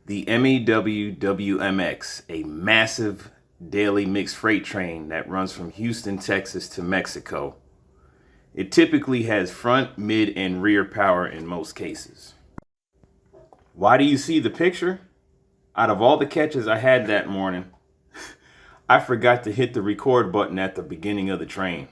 the MEWWMX, a massive daily mixed freight train that runs from Houston, Texas to Mexico. It typically has front, mid, and rear power in most cases. Why do you see the picture? Out of all the catches I had that morning, I forgot to hit the record button at the beginning of the train.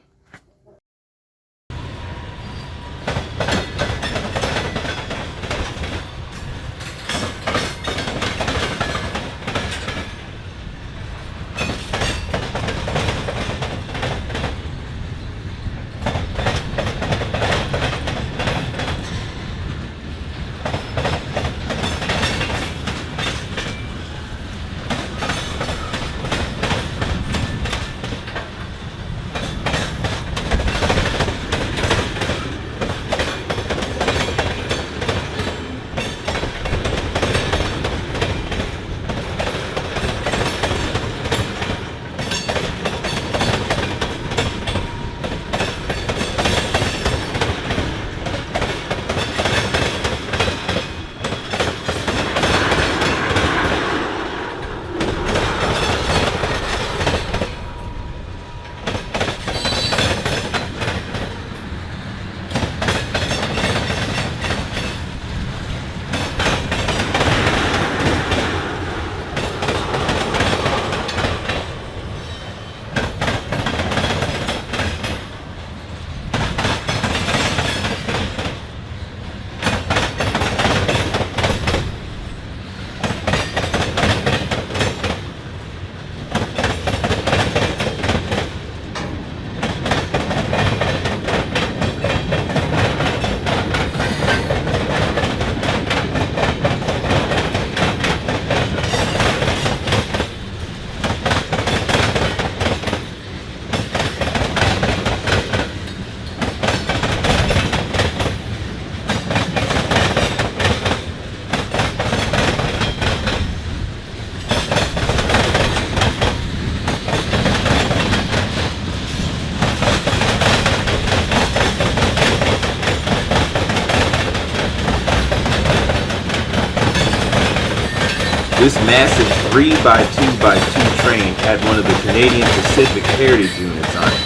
This massive 3x2x2 train had one of the Canadian Pacific Heritage units on it.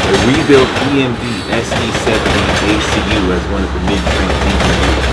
A rebuilt EMB SD70 ACU as one of the mid-train DPUs.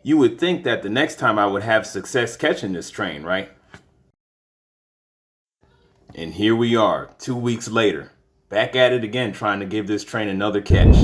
You would think that the next time I would have success catching this train, right? And here we are, 2 weeks later, back at it again, trying to give this train another catch.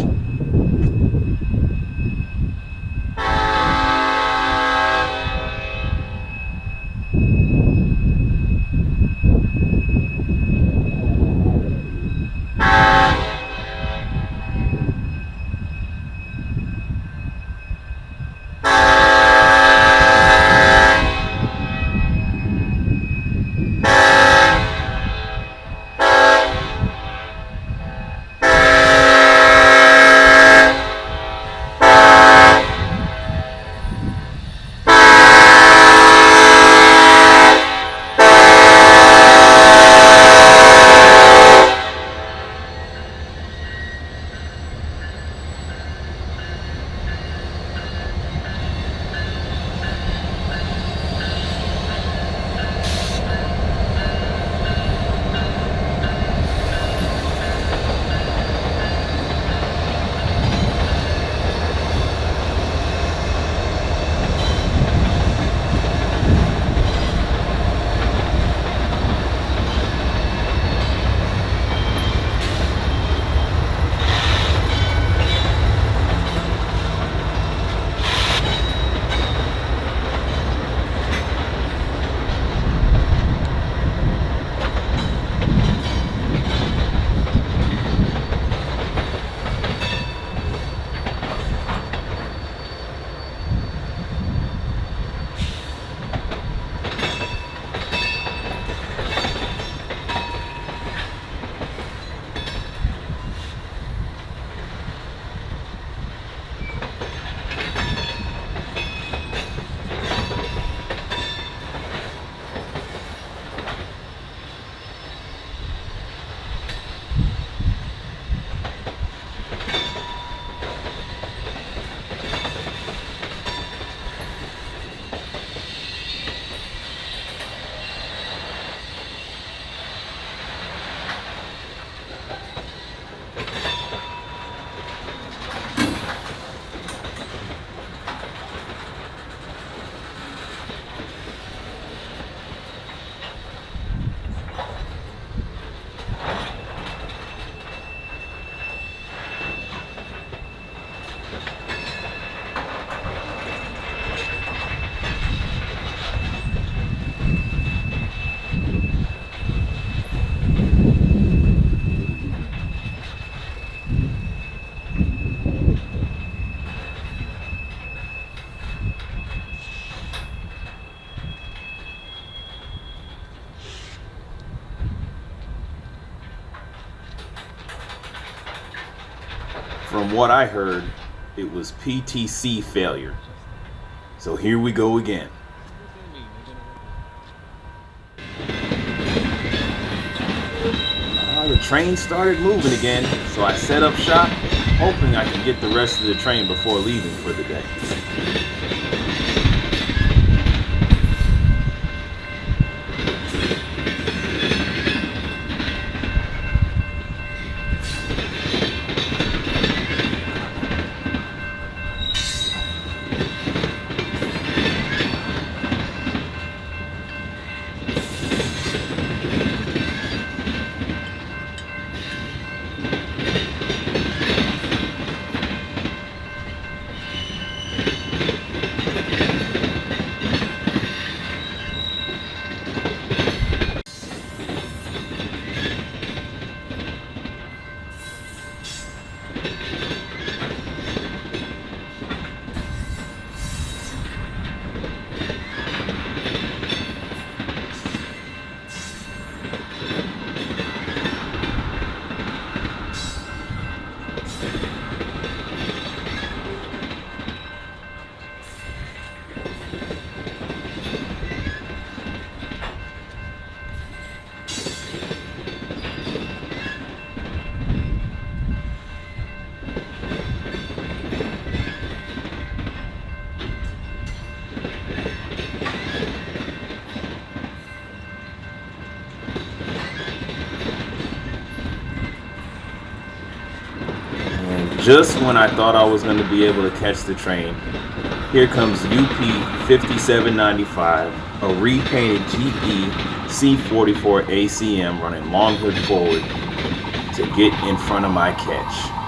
From what I heard, it was PTC failure. So here we go again. The train started moving again, so I set up shop, hoping I can get the rest of the train before leaving for the day. Just when I thought I was going to be able to catch the train, Here comes UP 5795, a repainted GE C44 ACM running long hood forward to get in front of my catch.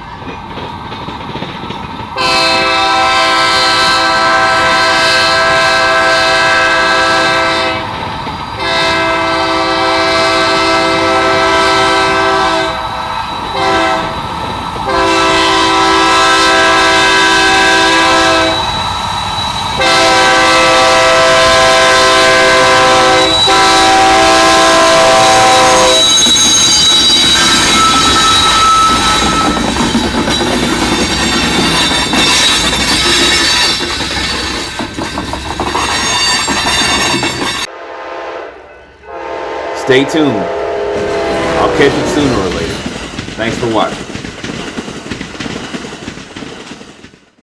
Stay tuned. I'll catch you sooner or later. Thanks for watching.